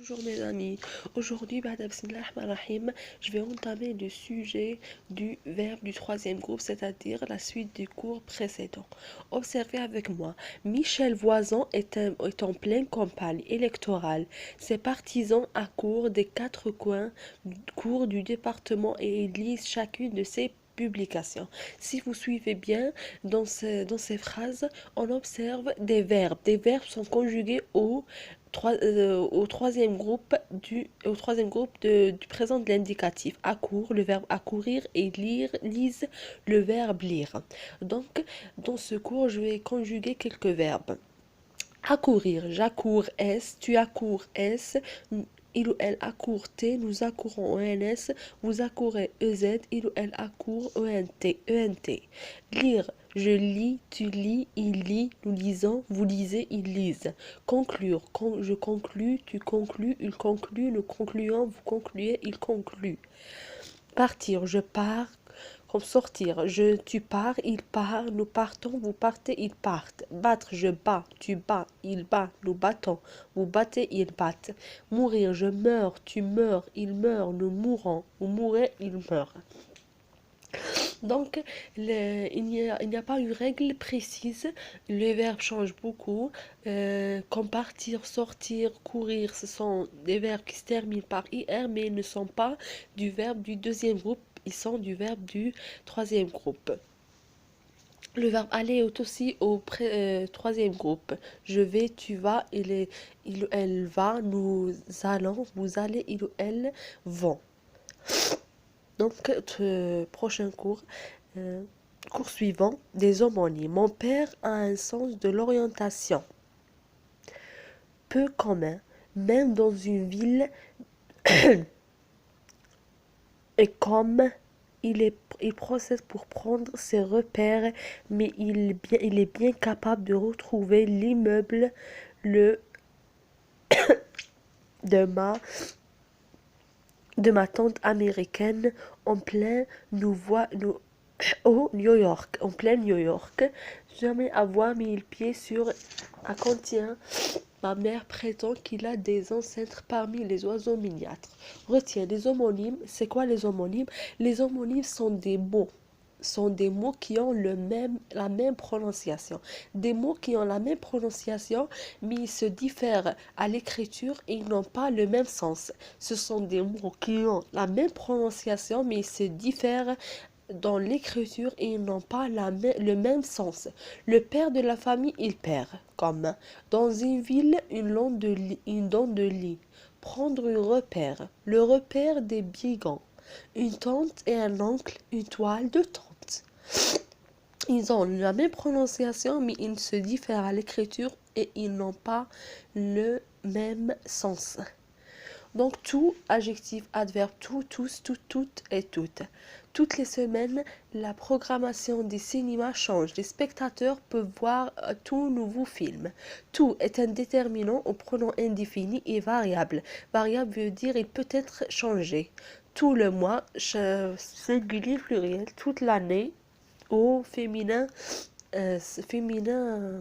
Bonjour mes amis, aujourd'hui Bismillah ar-Rahman ar-Rahim, je vais entamer le sujet du verbe du troisième groupe, c'est-à-dire la suite du cours précédent. Observez avec moi, Michel Voisin est en pleine campagne électorale. Ses partisans accourent des quatre cours du département et ils lisent chacune de ses publications. Si vous suivez bien dans ces phrases, on observe des verbes. Des verbes sont conjugués au troisième groupe du présent de l'indicatif. Accourt, le verbe accourir, et lire, lise, le verbe lire. Donc, dans ce cours, je vais conjuguer quelques verbes. Accourir, j'accours S, tu accours S, il ou elle accourt T, nous accourons ENS, vous accourez EZ, il ou elle accourt ENT. Lire, je lis, tu lis, il lit, nous lisons, vous lisez, ils lisent. Conclure, je conclus, tu conclus, il conclut, nous concluons, vous concluez, il conclut. Partir, je pars, comme sortir, tu pars, il part, nous partons, vous partez, ils partent. Battre, je bats, tu bats, il bat, nous battons, vous battez, ils battent. Mourir, je meurs, tu meurs, il meurt, nous mourons, vous mourrez, il meurt. Donc, il n'y a pas une règle précise. Les verbes changent beaucoup. Comme partir, sortir, courir, ce sont des verbes qui se terminent par IR, mais ils ne sont pas du verbe du deuxième groupe. Ils sont du verbe du troisième groupe. Le verbe aller est aussi au troisième groupe. Je vais, tu vas, il ou elle va, nous allons, vous allez, il ou elle vont. Donc, prochain cours. Cours suivant, des homonymes. Mon père a un sens de l'orientation peu commun, même dans une ville, et comme il procède pour prendre ses repères, mais il est bien capable de retrouver l'immeuble le, de ma tante américaine en plein au New York, en plein New York. Jamais avoir mis le pied sur un continent. Ma mère prétend qu'il a des ancêtres parmi les oiseaux miniatres. Retiens les homonymes. C'est quoi les homonymes? Les homonymes sont des mots qui ont la même prononciation. Des mots qui ont la même prononciation, mais ils se diffèrent à l'écriture et ils n'ont pas le même sens. Ce sont des mots qui ont la même prononciation, mais ils se diffèrent dans l'écriture et ils n'ont pas le même sens. Le père de la famille, il perd, comme dans une ville, une dent de lit. Prendre un repère, le repère des brigands. Une tante et un oncle, une toile de tante. Ils ont la même prononciation, mais ils se diffèrent à l'écriture et ils n'ont pas le même sens. Donc tout, adjectif, adverbe, tout, tous, toutes et toutes. Toutes les semaines, la programmation des cinémas change. Les spectateurs peuvent voir tout nouveau film. Tout est un déterminant au pronom indéfini et variable. Variable veut dire il peut être changé. Tout le mois, singulier pluriel, toute l'année, au féminin,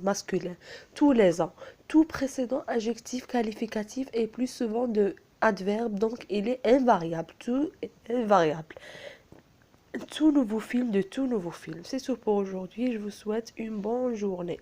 masculin. Tous les ans. Tout précédent adjectif qualificatif est plus souvent de adverbe, donc il est invariable. Tout est invariable. Tout nouveau film de tout nouveau film. C'est tout pour aujourd'hui. Je vous souhaite une bonne journée.